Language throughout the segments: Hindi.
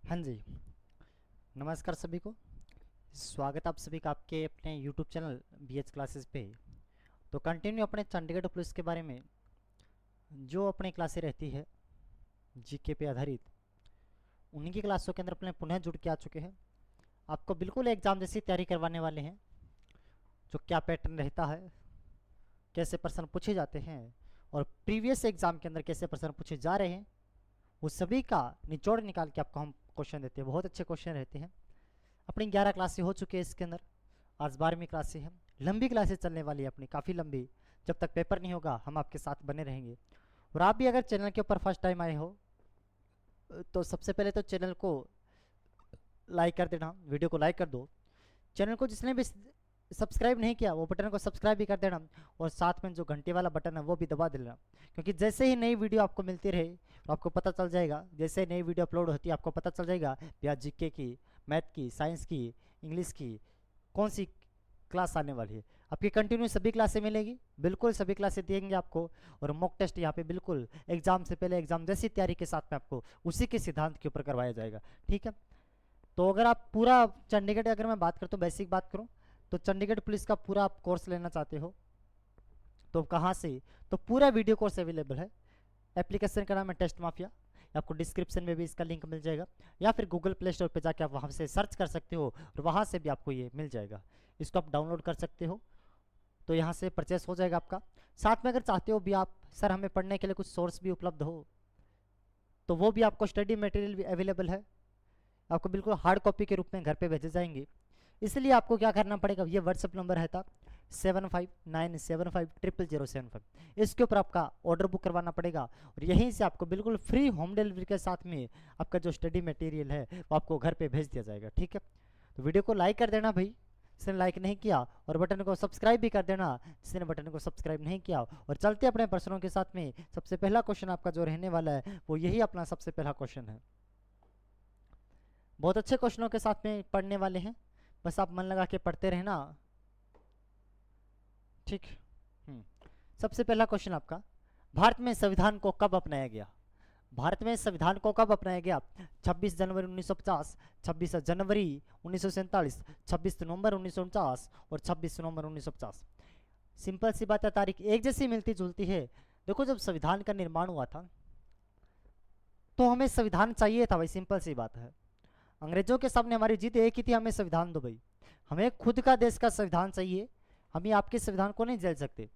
हाँ जी, नमस्कार सभी को। स्वागत आप सभी का आपके अपने यूट्यूब चैनल बीएच क्लासेस पे। तो कंटिन्यू अपने चंडीगढ़ पुलिस के बारे में जो अपनी क्लासें रहती है जीके पे आधारित, उन्हीं की क्लासों के अंदर अपने पुनः जुड़ के आ चुके हैं। आपको बिल्कुल एग्जाम जैसी तैयारी करवाने वाले हैं। जो क्या पैटर्न रहता है, कैसे प्रश्न पूछे जाते हैं और प्रीवियस एग्जाम के अंदर कैसे प्रश्न पूछे जा रहे हैं, वो सभी का निचोड़ निकाल के आपको हम क्वेश्चन देते हैं। बहुत अच्छे क्वेश्चन रहते हैं। अपनी 11 क्लासें हो चुकी है इसके अंदर, आज 12वीं क्लासें हैं। लंबी क्लासेस चलने वाली है अपनी, काफ़ी लंबी। जब तक पेपर नहीं होगा हम आपके साथ बने रहेंगे। और आप भी अगर चैनल के ऊपर फर्स्ट टाइम आए हो तो सबसे पहले तो चैनल को लाइक कर देना, वीडियो को लाइक कर दो। चैनल को जिसने भी सब्सक्राइब नहीं किया वो बटन को सब्सक्राइब भी कर देना, और साथ में जो घंटे वाला बटन है वो भी दबा देना, क्योंकि जैसे ही नई वीडियो आपको मिलती रहे तो आपको पता चल जाएगा। जैसे नई वीडियो अपलोड होती है आपको पता चल जाएगा या जीके की, मैथ की, साइंस की, इंग्लिश की कौन सी क्लास आने वाली है। आपकी कंटिन्यू सभी क्लासें मिलेगी, बिल्कुल सभी क्लासें देंगे आपको। और मॉक टेस्ट यहाँ पे बिल्कुल एग्जाम से पहले एग्जाम जैसी तैयारी के साथ में आपको उसी के सिद्धांत के ऊपर करवाया जाएगा। ठीक है, तो अगर आप पूरा चंडीगढ़, अगर मैं बात करता हूँ बेसिक बात करूँ, तो चंडीगढ़ पुलिस का पूरा आप कोर्स लेना चाहते हो तो कहाँ से, तो पूरा वीडियो कोर्स अवेलेबल है। एप्लीकेशन का नाम है टेस्ट माफिया, आपको डिस्क्रिप्शन में भी इसका लिंक मिल जाएगा, या फिर गूगल प्ले स्टोर पर जाके आप वहाँ से सर्च कर सकते हो और वहाँ से भी आपको ये मिल जाएगा। इसको आप डाउनलोड कर सकते हो, तो यहाँ से परचेस हो जाएगा आपका। साथ में अगर चाहते हो भी आप, सर हमें पढ़ने के लिए कुछ सोर्स भी उपलब्ध हो, तो वो भी आपको स्टडी मटेरियल भी अवेलेबल है, आपको बिल्कुल हार्ड कॉपी के रूप में घर पे भेजे जाएंगे। इसलिए आपको क्या करना पड़ेगा, ये व्हाट्सअप नंबर है था 7597500075, इसके ऊपर आपका ऑर्डर बुक करवाना पड़ेगा, और यहीं से आपको बिल्कुल फ्री होम डिलीवरी के साथ में आपका जो स्टडी मटेरियल है वो आपको घर पे भेज दिया जाएगा। ठीक है, तो वीडियो को लाइक कर देना भाई जिसने लाइक नहीं किया, और बटन को सब्सक्राइब भी कर देना जिसने बटन को सब्सक्राइब नहीं किया। और चलते अपने प्रश्नों के साथ में, सबसे पहला क्वेश्चन आपका जो रहने वाला है वो यही अपना सबसे पहला क्वेश्चन है। बहुत अच्छे क्वेश्चनों के साथ में पढ़ने वाले हैं, बस आप मन लगा के पढ़ते रहना। ठीक। सबसे पहला क्वेश्चन आपका, भारत में संविधान को कब अपनाया गया? भारत में संविधान को कब अपनाया गया? 26 जनवरी 1950, 26 जनवरी 1947, 26 नवंबर 1949 और 26 नवंबर 1950। सिंपल सी बात है, तारीख एक जैसी मिलती जुलती है। देखो, जब संविधान का निर्माण हुआ था तो हमें संविधान चाहिए था भाई, सिंपल सी बात है। अंग्रेजों के सामने हमारी जीत एक ही थी, हमें संविधान दो भाई, हमें खुद का देश का संविधान चाहिए, हम ये आपके संविधान को नहीं झेल सकते।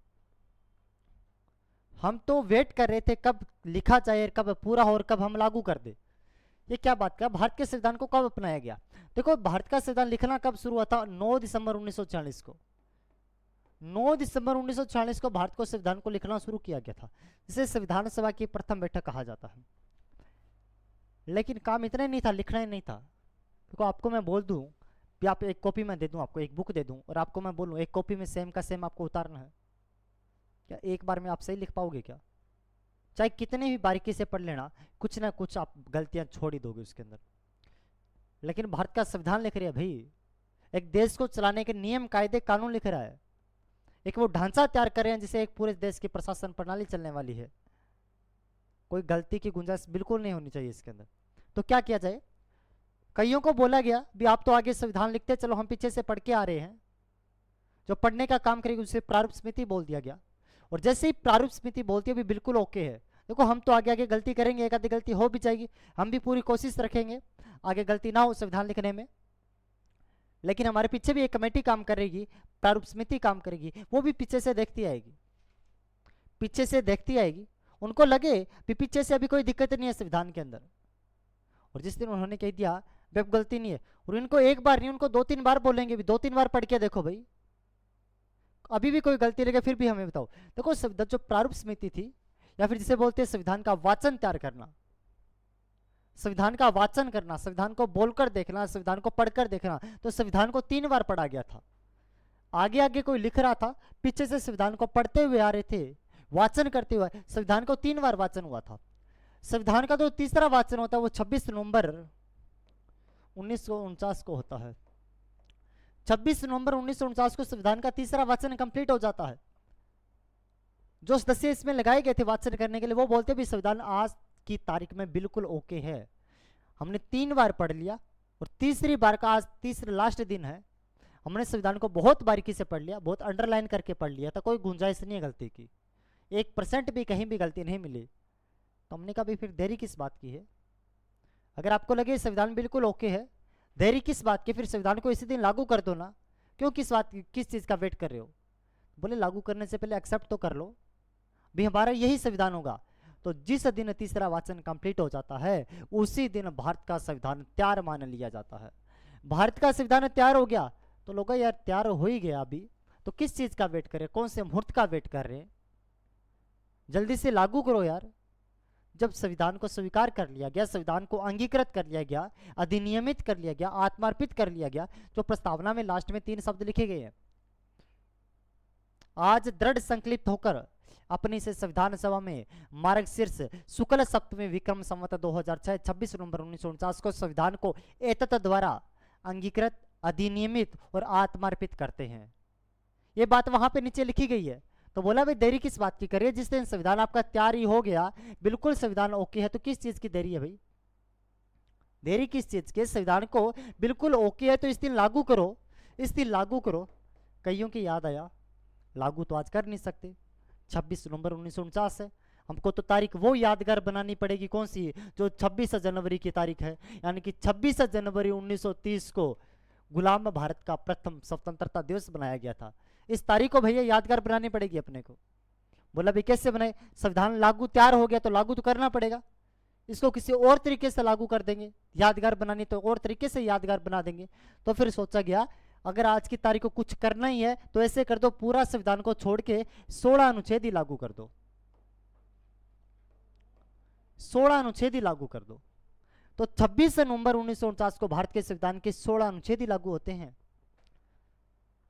हम तो वेट कर रहे थे कब लिखा जाए, कब पूरा हो और कब हम लागू कर दे। ये क्या बात का, भारत के संविधान को कब अपनाया गया? देखो, भारत का संविधान लिखना कब शुरू हुआ था? 9 दिसंबर 1946 को। 9 दिसंबर 1946 को भारत को संविधान को लिखना शुरू किया गया था, जिसे संविधान सभा की प्रथम बैठक कहा जाता है। लेकिन काम इतना ही नहीं था, लिखना ही नहीं था। देखो, आपको मैं बोल दूं कि आप एक कॉपी में दे दूं, आपको एक बुक दे दूं, और आपको मैं बोलूं एक कॉपी में सेम का सेम आपको उतारना है, क्या एक बार में आप सही लिख पाओगे क्या? चाहे कितने भी बारीकी से पढ़ लेना, कुछ ना कुछ आप गलतियां छोड़ ही दोगे उसके अंदर। लेकिन भारत का संविधान लिख रहे हैं भाई, एक देश को चलाने के नियम कायदे कानून लिख रहा है, एक वो ढांचा तैयार कर रहे हैं जिसे एक पूरे देश की प्रशासन प्रणाली चलने वाली है। कोई गलती की गुंजाइश बिल्कुल नहीं होनी चाहिए इसके अंदर। तो क्या किया जाए? कईयों को बोला गया भी आप तो आगे संविधान लिखते चलो, हम पीछे से पढ़ के आ रहे हैं। जो पढ़ने का काम करेगी उसे प्रारूप समिति बोल दिया गया, और जैसे ही प्रारूप समिति बोलती है भी बिल्कुल ओके है। देखो, हम तो आगे आगे गलती करेंगे, एक आधी गलती हो भी जाएगी, हम भी पूरी कोशिश रखेंगे आगे गलती ना हो संविधान लिखने में। लेकिन हमारे पीछे भी एक कमेटी काम करेगी, प्रारूप समिति काम करेगी, वो भी पीछे से देखती आएगी, पीछे से देखती आएगी। उनको लगे भी पीछे से अभी कोई दिक्कत नहीं है संविधान के अंदर, और जिस दिन उन्होंने कह दिया बेब गलती नहीं है, और इनको एक बार नहीं उनको 2-3 बार बोलेंगे भी, 2-3 बार पढ़ के देखो भाई, अभी भी कोई गलती लगे फिर भी हमें बताओ। देखो, जो प्रारूप समिति थी, या फिर जिसे बोलते हैं संविधान का वाचन तैयार करना, संविधान का वाचन करना, संविधान को बोलकर देखना, संविधान को पढ़कर देखना, तो संविधान को 3 बार पढ़ा गया था। आगे आगे कोई लिख रहा था, पीछे से संविधान को पढ़ते हुए आ रहे थे, वाचन करते हुए, संविधान को 3 बार वाचन हुआ था। संविधान का जो तीसरा वाचन होता है वो 26 नवंबर 1949 को होता है। 26 नवंबर 1949 को संविधान का तीसरा वाचन कंप्लीट हो जाता है। जो सदस्य इसमें लगाए गए थे वाचन करने के लिए, वो बोलते भी संविधान आज की तारीख में बिल्कुल ओके है, हमने 3 बार पढ़ लिया और तीसरी बार का आज तीसरा लास्ट दिन है। हमने संविधान को बहुत बारीकी से पढ़ लिया, बहुत अंडरलाइन करके पढ़ लिया था, कोई गुंजाइश नहीं है गलती की, 1% भी कहीं भी गलती नहीं मिली। तो हमने कहा भी फिर देरी किस बात की है? अगर आपको लगे संविधान बिल्कुल ओके है, देरी किस बात की, फिर संविधान को इसी दिन लागू कर दो ना, क्यों किस चीज़ का वेट कर रहे हो? बोले लागू करने से पहले एक्सेप्ट तो कर लो भी हमारा यही संविधान होगा। तो जिस दिन तीसरा वाचन कंप्लीट हो जाता है उसी दिन भारत का संविधान तैयार मान लिया जाता है। भारत का संविधान तैयार हो गया तो लोग यार तैयार हो ही गया अभी, तो किस चीज़ का वेट करें, कौन से मुहूर्त का वेट कर रहे हैं? जल्दी से लागू करो यार। जब संविधान को स्वीकार कर लिया गया, संविधान को अंगीकृत कर लिया गया, अधिनियमित कर लिया गया, आत्मार्पित कर लिया गया, जो प्रस्तावना में लास्ट में 3 शब्द लिखे गए हैं, आज दृढ़ संकल्पित होकर अपनी से संविधान सभा में मार्गशीर्ष शुक्ल सप्तमी विक्रम संवत 2006 26 नवंबर 1949 को संविधान को एतत् द्वारा अंगीकृत, अधिनियमित और आत्मार्पित करते हैं। ये बात वहां पे नीचे लिखी गई है। तो बोला भाई देरी किस बात की करिए, जिस दिन संविधान आपका तैयार ही हो गया, बिल्कुल संविधान ओके है, तो किस चीज की देरी है भाई? देरी किस चीज की? संविधान को बिल्कुल ओके है तो इस दिन लागू करो, इस दिन लागू करो। कईयों की याद आया लागू तो आज कर नहीं सकते, 26 नवंबर 1949 है, हमको तो तारीख वो यादगार बनानी पड़ेगी, कौन सी? जो 26 जनवरी की तारीख है, यानी कि 26 जनवरी 1930 को गुलाम भारत का प्रथम स्वतंत्रता दिवस बनाया गया था। इस तारीख को भैया यादगार बनानी पड़ेगी अपने को। बोला भाई कैसे बनाए? संविधान लागू तैयार हो गया तो लागू तो करना पड़ेगा, इसको किसी और तरीके से लागू कर देंगे, यादगार बनानी तो और तरीके से यादगार बना देंगे। तो फिर सोचा गया अगर आज की तारीख को कुछ करना ही है तो ऐसे कर दो, पूरा संविधान को छोड़ के 16 अनुच्छेद ही लागू कर दो, 16 अनुच्छेद ही लागू कर दो। तो 26 नवंबर 1949 को भारत के संविधान के 16 अनुच्छेद ही लागू होते हैं,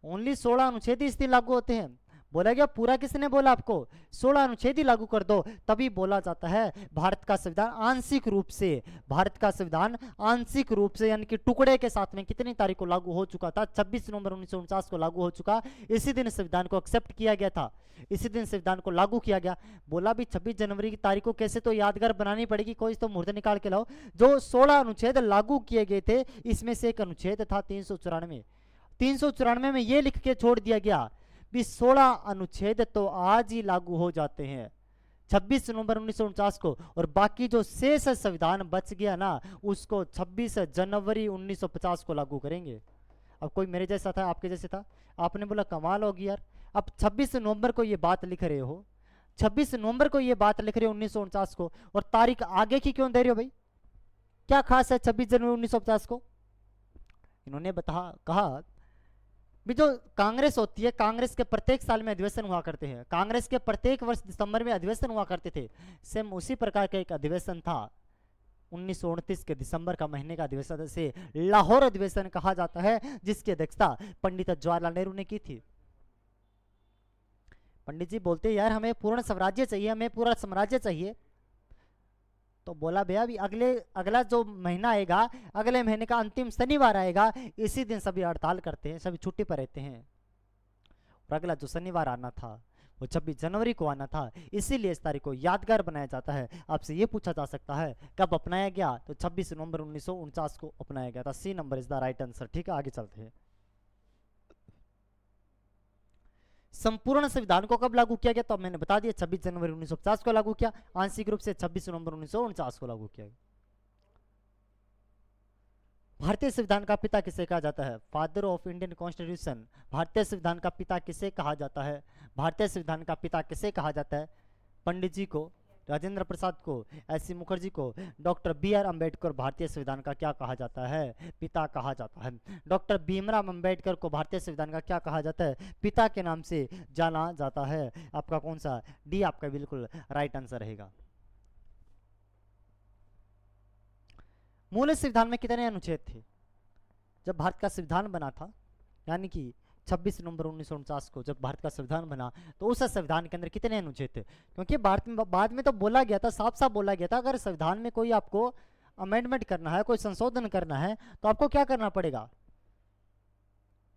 ओनली 16 अनुच्छेद ही इस दिन लागू होते हैं। बोला गया पूरा किसने बोला आपको? 16 अनुच्छेद ही लागू कर दो, तभी बोला जाता है भारत का संविधान आंशिक रूप से, भारत का संविधान आंशिक रूप से यानी कि टुकड़े के साथ में कितनी तारीख को लागू हो चुका था? 26 नवंबर 1949 को लागू हो चुका, इसी दिन संविधान को एक्सेप्ट किया गया था, इसी दिन संविधान को लागू किया गया। बोला भी 26 जनवरी की तारीख को कैसे तो यादगार बनानी पड़ेगी, कोई तो मुहूर्त निकाल के लाओ। जो 16 अनुच्छेद लागू किए गए थे इसमें से एक अनुच्छेद था 394 में ये लिख के छोड़ दिया गया भी 16 अनुच्छेद तो आज ही लागू हो जाते हैं 26 नवंबर 1949 को, और बाकी जो शेष संविधान बच गया ना उसको 26 जनवरी 1950 को लागू करेंगे। अब कोई मेरे जैसा था, आपके जैसे था, आपने बोला कमाल होगी यार, अब 26 नवंबर को ये बात लिख रहे हो, 26 नवंबर को ये बात लिख रहे हो 1949 को, और तारीख आगे की क्यों दे रहे हो भाई? क्या खास है 26 जनवरी 1950 को? इन्होंने कहा भी जो कांग्रेस होती है, कांग्रेस के प्रत्येक साल में अधिवेशन हुआ करते हैं, कांग्रेस के प्रत्येक वर्ष दिसंबर में अधिवेशन हुआ करते थे, सेम उसी प्रकार का एक अधिवेशन था 1929 के दिसंबर का महीने का अधिवेशन से लाहौर अधिवेशन कहा जाता है, जिसकी अध्यक्षता पंडित जवाहरलाल नेहरू ने की थी। पंडित जी बोलते यार हमें पूर्ण स्वराज्य चाहिए, हमें पूरा साम्राज्य चाहिए। तो बोला भैया अभी अगला जो महीना आएगा, अगले महीने का अंतिम शनिवार आएगा, इसी दिन सभी हड़ताल करते हैं, सभी छुट्टी पर रहते हैं, और अगला जो शनिवार आना था वो 26 जनवरी को आना था, इसीलिए इस तारीख को यादगार बनाया जाता है। आपसे ये पूछा जा सकता है कब अपनाया गया, तो 26 नवंबर 1949 को अपनाया गया था। C number is the right answer. ठीक है, आगे चलते हैं। संपूर्ण संविधान को कब लागू किया गया? तो मैंने बता दिया 26 जनवरी 1950 को लागू किया, आंशिक रूप से 26 नवंबर 1949 को लागू किया गया। भारतीय संविधान का पिता किसे कहा जाता है? Father of Indian constitution. भारतीय संविधान का पिता किसे कहा जाता है? भारतीय संविधान का पिता किसे कहा जाता है? पंडित जी को, राजेंद्र प्रसाद को, एस.सी. मुखर्जी को, डॉक्टर बी.आर. अम्बेडकर भारतीय संविधान का क्या कहा जाता है? पिता कहा जाता है। डॉक्टर भीमराव अम्बेडकर को भारतीय संविधान का क्या कहा जाता है? पिता के नाम से जाना जाता है। आपका कौन सा? डी आपका बिल्कुल राइट आंसर रहेगा। मूल संविधान में कितने अनुच्छेद थे जब भारत का संविधान बना था? यानी कि 26 नवंबर 1949 को जब भारत का संविधान बना तो उस संविधान के अंदर कितने अनुच्छेद थे? क्योंकि भारत में बाद में तो बोला गया था, साफ साफ बोला गया था, अगर संविधान में कोई आपको अमेंडमेंट करना है, कोई संशोधन करना है, तो आपको क्या करना पड़ेगा?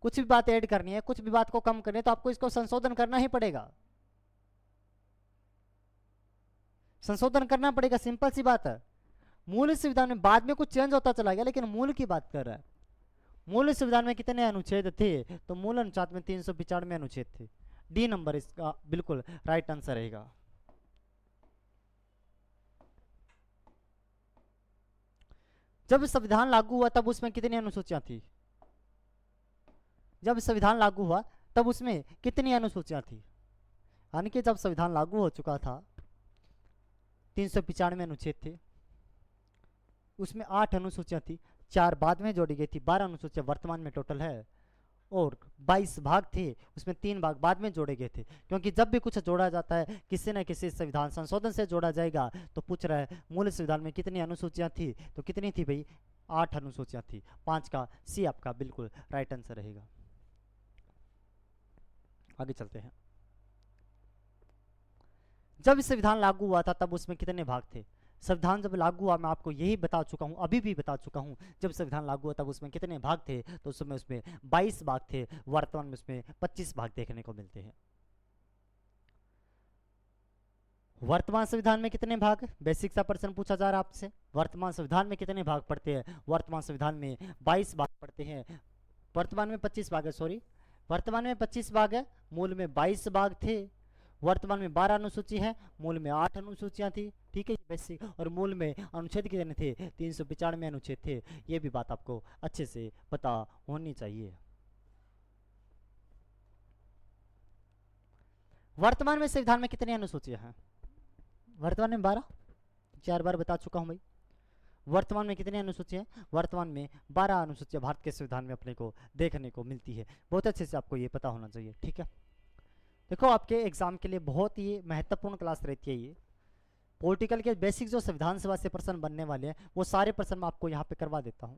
कुछ भी बात ऐड करनी है, कुछ भी बात को कम करनी है, तो आपको इसको संशोधन करना ही पड़ेगा, संशोधन करना पड़ेगा, सिंपल सी बात है। मूल संविधान में बाद में कुछ चेंज होता चला गया, लेकिन मूल की बात कर रहा है। मूल संविधान में कितने अनुच्छेद थे? तो मूल अनुच्छेद में 395 अनुच्छेद थे। डी नंबर इसका बिल्कुल राइट आंसर रहेगा। जब संविधान लागू हुआ तब उसमें कितनी अनुसूचियां थी? जब संविधान लागू हुआ तब उसमें कितनी अनुसूचियां थी? यानी कि जब संविधान लागू हो चुका था 395 अनुच्छेद थे, उसमें 8 अनुसूचियां थी, 4 बाद में जोड़ी गई थी, 12 अनुसूचियां वर्तमान में टोटल है, और 22 भाग थे, उसमें 3 भाग बाद में जोड़े गए थे। क्योंकि जब भी कुछ जोड़ा जाता है किसी न किसी संविधान संशोधन से जोड़ा जाएगा, तो पूछ रहा है मूल संविधान में कितनी अनुसूचियां थी? तो कितनी थी भाई? 8 अनुसूचियां थी। 5 का सी आपका बिल्कुल राइट आंसर रहेगा। आगे चलते हैं। जब संविधान लागू हुआ था तब उसमें कितने भाग थे? संविधान जब लागू हुआ, मैं आपको यही बता चुका हूं, अभी भी बता चुका हूं, जब संविधान लागू हुआ तब उसमें कितने भाग थे? तो उसमें 22 भाग थे। वर्तमान में उसमें 25 भाग देखने को मिलते हैं। वर्तमान संविधान में कितने भाग? बेसिक सा प्रश्न पूछा जा रहा है आपसे। वर्तमान संविधान में कितने भाग पड़ते हैं? वर्तमान संविधान में 22 भाग पड़ते हैं। वर्तमान में 25 भाग है, सॉरी, वर्तमान में 25 भाग है, मूल में 22 भाग थे। वर्तमान में 12 अनुसूची है, मूल में 8 अनुसूचियां थी। ठीक है, बेसिक। और मूल में अनुच्छेद कितने थे? 395 अनुच्छेद थे। ये भी बात आपको अच्छे से पता होनी चाहिए। वर्तमान में संविधान में कितनी अनुसूचियां हैं? वर्तमान में 12, 4 बार बता चुका हूं भाई। वर्तमान में कितनी अनुसूचियां हैं? वर्तमान में 12 अनुसूचियां भारत के संविधान में अपने को देखने को मिलती है। बहुत अच्छे से आपको ये पता होना चाहिए। ठीक है, देखो आपके एग्जाम के लिए बहुत ही महत्वपूर्ण क्लास रहती है ये। पॉलिटिकल के बेसिक जो संविधान सभा से प्रश्न बनने वाले हैं वो सारे प्रश्न मैं आपको यहाँ पे करवा देता हूँ।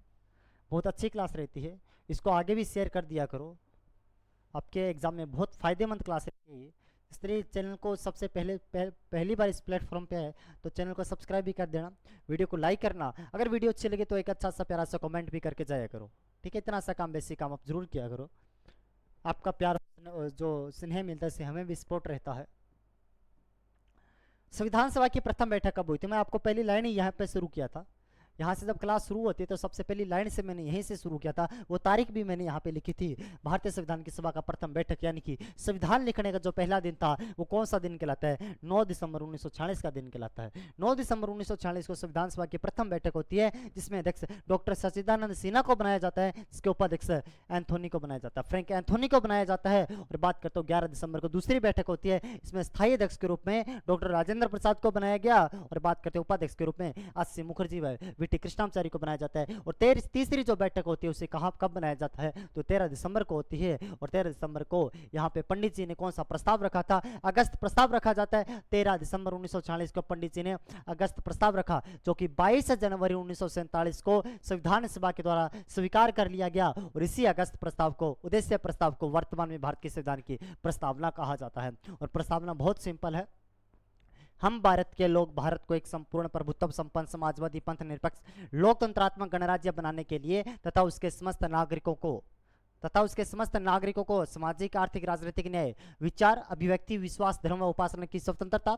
बहुत अच्छी क्लास रहती है, इसको आगे भी शेयर कर दिया करो। आपके एग्जाम में बहुत फायदेमंद क्लास रहती है ये। इसलिए चैनल को सबसे पहली बार इस प्लेटफॉर्म पे है तो चैनल को सब्सक्राइब भी कर देना, वीडियो को लाइक करना, अगर वीडियो अच्छी लगे तो एक अच्छा सा प्यारा सा कमेंट भी करके जाया करो। ठीक है, इतना सा काम, बेसिक काम आप जरूर किया करो। आपका प्यार जो स्नेह मिलता है, हमें भी सपोर्ट रहता है। संविधान सभा की प्रथम बैठक कब हुई थी? मैं आपको पहली लाइन ही यहाँ पे शुरू किया था। यहाँ से जब क्लास शुरू होती है तो सबसे पहली लाइन से मैंने यहीं से शुरू किया था। वो तारीख भी मैंने यहाँ पे लिखी थी। भारतीय संविधान की सभा का प्रथम बैठक यानी कि संविधान लिखने का जो पहला दिन था वो कौन सा दिन कहलाता है? 9 दिसंबर 1946 का दिन कहलाता है। 9 दिसंबर 1946 को संविधान सभा की प्रथम बैठक होती है, जिसमें अध्यक्ष डॉक्टर सच्चिदानंद सिन्हा को बनाया जाता है, जिसके उपाध्यक्ष एंथोनी को बनाया जाता है, फ्रैंक एंथोनी को बनाया जाता है। और बात करता हूँ 11 दिसंबर को दूसरी बैठक होती है, इसमें स्थायी अध्यक्ष के रूप में डॉक्टर राजेंद्र प्रसाद को बनाया गया। और बात करते हैं उपाध्यक्ष के रूप में आर.सी. मुखर्जी व वी.टी. कृष्णाचारी को बनाया जाता है। और तीसरी जो बैठक होती है उसे कहाँ कब बनाया जाता है? तो 13 दिसंबर को होती है। और 13 दिसंबर को यहाँ पे पंडित जी ने कौन सा प्रस्ताव रखा था? अगस्त प्रस्ताव रखा जाता है। 13 दिसंबर 1946 को पंडित जी ने अगस्त प्रस्ताव रखा, जो कि 22 जनवरी 1947 को संविधान सभा के द्वारा स्वीकार कर लिया गया। और इसी अगस्त प्रस्ताव को, उद्देश्य प्रस्ताव को वर्तमान में भारत के संविधान की प्रस्तावना कहा जाता है। और प्रस्तावना बहुत सिंपल है। हम भारत के लोग भारत को एक संपूर्ण प्रभुत्व संपन्न समाजवादी पंथ निरपेक्ष लोकतंत्रात्मक गणराज्य बनाने के लिए तथा उसके समस्त नागरिकों को सामाजिक, आर्थिक, राजनीतिक न्याय, विचार, अभिव्यक्ति, विश्वास, धर्म व उपासना की स्वतंत्रता,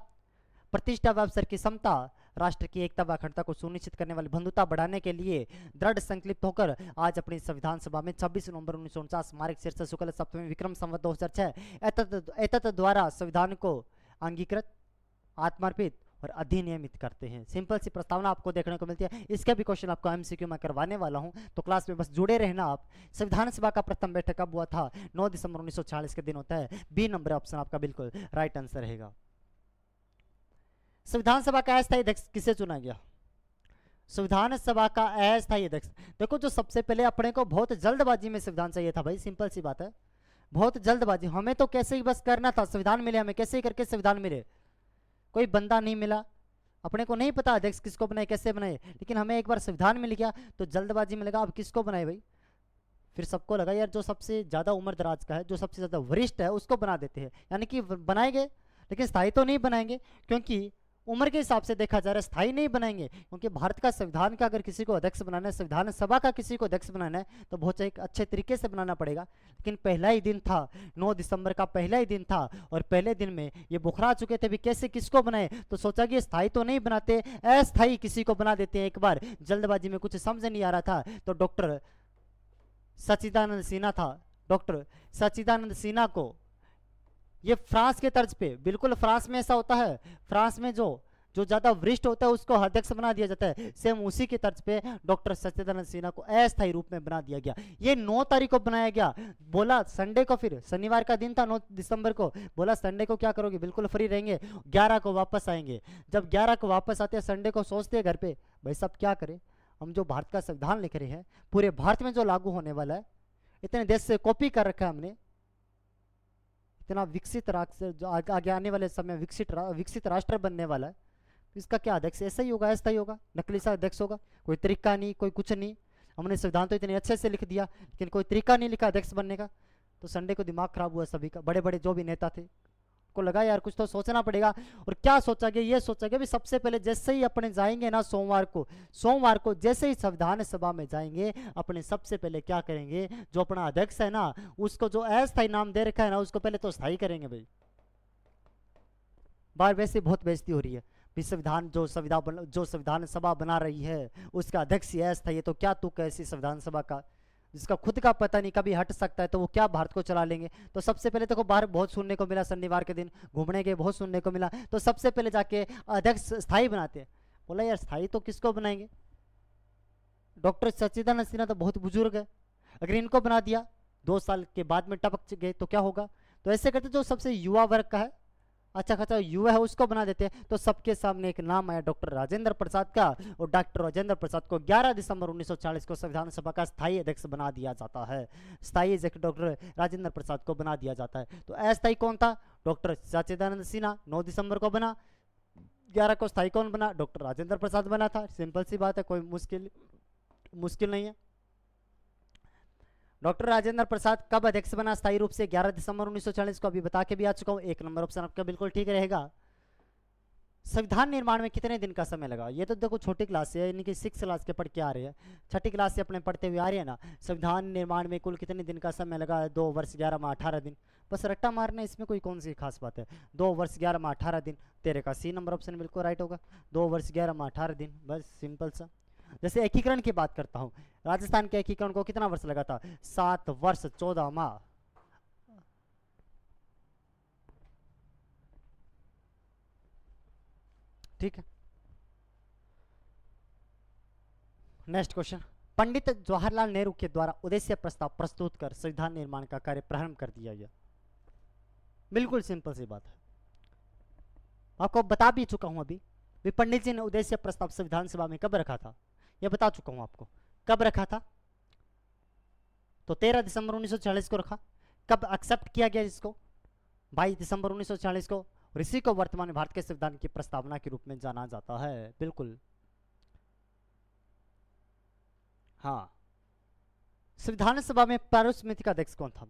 प्रतिष्ठा व अवसर की समता, राष्ट्र की एकता व अखंडता को सुनिश्चित करने वाली बंधुता बढ़ाने के लिए दृढ़ संकल्पित होकर आज अपनी संविधान सभा में 26 नवंबर 1949 मार्ग शीर्ष शुक्ल सप्तमी विक्रम संवत 2006 एतत् द्वारा संविधान को अंगीकृत, आत्मार्पित और अधिनियमित करते हैं। सिंपल सी प्रस्तावना आपको देखने को मिलती है। इसका भी क्वेश्चन आपको एमसीक्यू में करवाने वाला हूं, तो क्लास में बस जुड़े रहना आप। संविधान सभा का प्रथम बैठक कब हुआ था? 9 दिसंबर 1946 के दिन होता है। बी नंबर ऑप्शन आपका बिल्कुल राइट आंसर रहेगा। संविधान सभा का अस्थायी अध्यक्ष किसे चुना गया? संविधान सभा का अस्थायी अध्यक्ष, देखो जो सबसे पहले अपने को बहुत जल्दबाजी में संविधान चाहिए था भाई, सिंपल सी बात है, बहुत जल्दबाजी। हमें तो कैसे ही बस करना था, संविधान मिले हमें, कैसे ही करके संविधान मिले, कोई बंदा नहीं मिला, अपने को नहीं पता अध्यक्ष किसको बनाए, कैसे बनाए, लेकिन हमें एक बार संविधान मिल गया तो जल्दबाजी में लगा अब किसको बनाए भाई। फिर सबको लगा यार जो सबसे ज़्यादा उम्र दराज का है, जो सबसे ज़्यादा वरिष्ठ है उसको बना देते हैं, यानी कि बनाएंगे लेकिन स्थायी तो नहीं बनाएंगे, क्योंकि उम्र के हिसाब से देखा जा रहा है, स्थायी नहीं बनाएंगे, क्योंकि भारत का संविधान का अगर किसी को अध्यक्ष बनाना है, संविधान सभा का किसी को अध्यक्ष बनाना है, तो बहुत एक अच्छे तरीके से बनाना पड़ेगा। लेकिन पहला ही दिन था, 9 दिसंबर का पहला ही दिन था, और पहले दिन में ये बुखरा चुके थे भी कैसे किसको बनाए, तो सोचा कि स्थायी तो नहीं बनाते, अस्थायी किसी को बना देते हैं एक बार। जल्दबाजी में कुछ समझ नहीं आ रहा था, तो डॉक्टर सच्चिदानंद सिन्हा था, डॉक्टर सच्चिदानंद सिन्हा को ये फ्रांस के तर्ज पे, बिल्कुल फ्रांस में ऐसा होता है, फ्रांस में जो जो ज्यादा वरिष्ठ होता है उसको अध्यक्ष बना दिया जाता है, सेम उसी के तर्ज पे डॉक्टर सच्चिदानंद सिन्हा को अस्थायी रूप में बना दिया गया। ये 9 तारीख को बनाया गया। बोला संडे को, फिर शनिवार का दिन था 9 दिसंबर को, बोला संडे को क्या करोगे, बिल्कुल फ्री रहेंगे, 11 को वापस आएंगे। जब 11 को वापस आते हैं, संडे को सोचते हैं घर पे, भाई साहब क्या करें, हम जो भारत का संविधान लिख रहे हैं पूरे भारत में जो लागू होने वाला है, इतने देश से कॉपी कर रखा है हमने, इतना विकसित राष्ट्र जो आगे आने वाले समय विकसित राष्ट्र बनने वाला है, तो इसका क्या अध्यक्ष ऐसा ही होगा, ऐसा ही होगा, नकली सा अध्यक्ष होगा, कोई तरीका नहीं, कोई कुछ नहीं। हमने संविधान तो इतने अच्छे से लिख दिया, लेकिन कोई तरीका नहीं लिखा अध्यक्ष बनने का। तो संडे को दिमाग खराब हुआ सभी का, बड़े बड़े जो भी नेता थे को लगा यार कुछ तो सोचना पड़ेगा। और क्या सोचा गया, ये सोचा गया भी सबसे पहले जैसे ही अपने जाएंगे ना सोमवार को जैसे ही संविधान सभा में जाएंगे, अपने सबसे पहले क्या करेंगे, जो अपना अध्यक्ष है ना उसको जो अस्थायी नाम दे रखा है ना उसको पहले तो स्थायी करेंगे। भाई बार वैसे बहुत बेइज्जती हो रही है, जो संविधान सभा बना रही है उसका अध्यक्ष ही अस्थायी है, तो क्या तू कैसी संविधान सभा का, जिसका खुद का पता नहीं कभी हट सकता है, तो वो क्या भारत को चला लेंगे। तो सबसे पहले देखो बाहर बहुत सुनने को मिला, शनिवार के दिन घूमने के बहुत सुनने को मिला, तो सबसे पहले जाके अध्यक्ष स्थायी बनाते हैं। बोला यार स्थायी तो किसको बनाएंगे, डॉक्टर सच्चिदानंद सिन्हा तो बहुत बुजुर्ग है, अगर इनको बना दिया 2 साल के बाद में टपक गए तो क्या होगा। तो ऐसे करते जो सबसे युवा वर्ग का है, अच्छा खासा युवा है, उसको बना देते हैं। तो सबके सामने एक नाम आया डॉक्टर राजेंद्र प्रसाद का, और डॉक्टर राजेंद्र प्रसाद को 11 दिसंबर 1940 को संविधान सभा का स्थायी अध्यक्ष बना दिया जाता है। स्थायी अध्यक्ष डॉक्टर राजेंद्र प्रसाद को बना दिया जाता है। तो अस्थायी कौन था, डॉक्टर सच्चिदानंद सिन्हा 9 दिसंबर को बना, 11 को स्थायी कौन बना, डॉक्टर राजेंद्र प्रसाद बना था। सिंपल सी बात है, कोई मुश्किल नहीं है। डॉक्टर राजेंद्र प्रसाद कब अध्यक्ष बना स्थायी रूप से, 11 दिसंबर 1940 को, अभी बता के भी आ चुका हूं। 1 नंबर ऑप्शन आपका बिल्कुल ठीक रहेगा। संविधान निर्माण में कितने दिन का समय लगा, ये तो देखो छोटी क्लास से, यानी कि 6 क्लास के पढ़ के आ रहे हैं, 6ठी क्लास से अपने पढ़ते हुए आ रहे हैं ना। संविधान निर्माण में कुल कितने दिन का समय लगा, 2 वर्ष 11 माह 18 दिन। बस रट्टा मारना, इसमें कोई कौन सी खास बात है। 2 वर्ष 11 माह 18 दिन, तेरे का सी नंबर ऑप्शन बिल्कुल राइट होगा। 2 वर्ष 11 माह 18 दिन, बस सिंपल सा। जैसे एकीकरण की बात करता हूं, राजस्थान के एकीकरण को कितना वर्ष लगा था, 7 वर्ष 14 माह। ठीक है, नेक्स्ट क्वेश्चन। पंडित जवाहरलाल नेहरू के द्वारा उद्देश्य प्रस्ताव प्रस्तुत कर संविधान निर्माण का कार्य प्रारंभ कर दिया गया। बिल्कुल सिंपल सी बात है, आपको बता भी चुका हूं अभी भी। पंडित जी ने उद्देश्य प्रस्ताव संविधान सभा में कब रखा था, यह बता चुका हूं आपको कब रखा था। तो 13 दिसंबर 1940 को रखा। कब एक्सेप्ट किया गया इसको, 22 दिसंबर 1940 को। और इसी को वर्तमान में भारत के संविधान की प्रस्तावना के रूप में जाना जाता है। बिल्कुल हाँ। संविधान सभा में प्रारूप समिति का अध्यक्ष कौन था,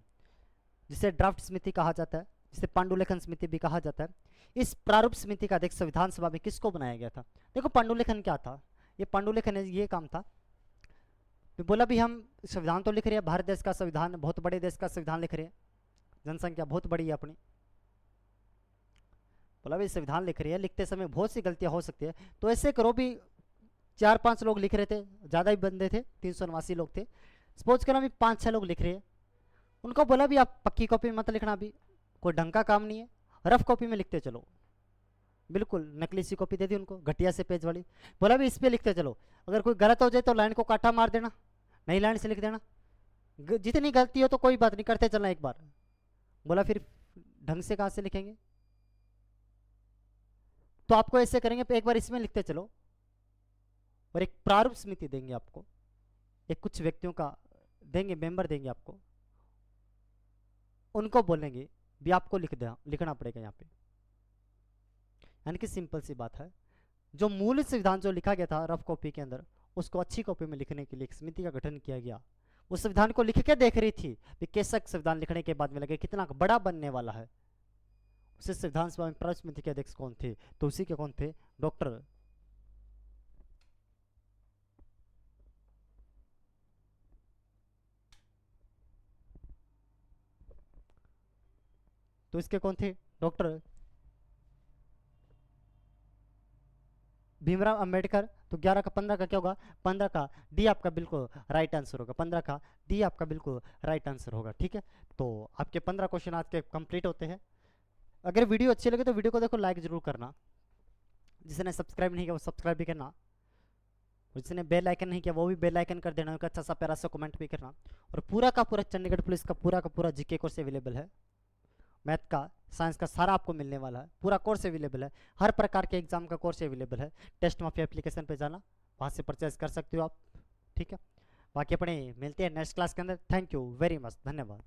जिसे ड्राफ्ट समिति कहा जाता है, जिसे पांडुलेखन समिति भी कहा जाता है। इस प्रारूप समिति का अध्यक्ष संविधान सभा में किसको बनाया गया था। देखो पांडुलेखन क्या था, ये पांडुलेखन ये काम था, बोला भी हम संविधान तो लिख रहे हैं, भारत देश का संविधान, बहुत बड़े देश का संविधान लिख रहे हैं, जनसंख्या बहुत बड़ी है अपनी। बोला भी संविधान लिख रही है, लिखते समय बहुत सी गलतियां हो सकती है, तो ऐसे करो भी 4-5 लोग लिख रहे थे, ज़्यादा ही बंदे थे, 389 लोग थे, सपोज करो भी 5-6 लोग लिख रहे हैं। उनको बोला भी आप पक्की कॉपी में मत लिखना, भी कोई ढंग का काम नहीं है, रफ कॉपी में लिखते चलो। बिल्कुल नकली सी कॉपी दे दी उनको, घटिया से पेज वाली। बोला भी इस पे लिखते चलो, अगर कोई गलत हो जाए तो लाइन को काटा मार देना, नई लाइन से लिख देना, जितनी गलती हो तो कोई बात नहीं, करते चलना एक बार। बोला फिर ढंग से कहाँ से लिखेंगे, तो आपको ऐसे करेंगे, एक बार इसमें लिखते चलो, और एक प्रारूप समिति देंगे आपको, एक कुछ व्यक्तियों का देंगे, मेंबर देंगे आपको, उनको बोलेंगे भी आपको लिखना पड़ेगा यहाँ पे। यानी कि सिंपल सी बात है, जो मूल संविधान जो लिखा गया था रफ कॉपी के अंदर, उसको अच्छी कॉपी में लिखने के लिए एक समिति का गठन किया गया। उस संविधान को लिख के देख रही थी कि कैसा संविधान लिखने के बाद में लगे कितना बड़ा बनने वाला है। उससे संविधान सभा में प्रवेश समिति के अध्यक्ष कौन थे? तो उसी के कौन थे? डॉक्टर तो इसके कौन थे? डॉक्टर भीमराव अंबेडकर। तो 11 का 15 का क्या होगा? 15 का डी आपका बिल्कुल राइट आंसर होगा। 15 का डी आपका बिल्कुल राइट आंसर होगा। ठीक है, तो आपके 15 क्वेश्चन आज के कंप्लीट होते हैं। अगर वीडियो अच्छी लगे तो वीडियो को देखो लाइक जरूर करना, जिसने सब्सक्राइब नहीं किया वो सब्सक्राइब भी करना, और जिसने बेल आइकन नहीं किया वो भी बेल आइकन कर देना, अच्छा सा प्यारा सा कमेंट भी करना। और पूरा का पूरा चंडीगढ़ पुलिस का पूरा जीके कोर्स अवेलेबल है, मैथ का साइंस का सारा आपको मिलने वाला है, पूरा कोर्स अवेलेबल है, हर प्रकार के एग्जाम का कोर्स अवेलेबल है। टेस्ट माफिया एप्लीकेशन पे जाना, वहाँ से परचेज कर सकते हो आप। ठीक है, बाकी अपने मिलते हैं नेक्स्ट क्लास के अंदर। थैंक यू वेरी मच, धन्यवाद।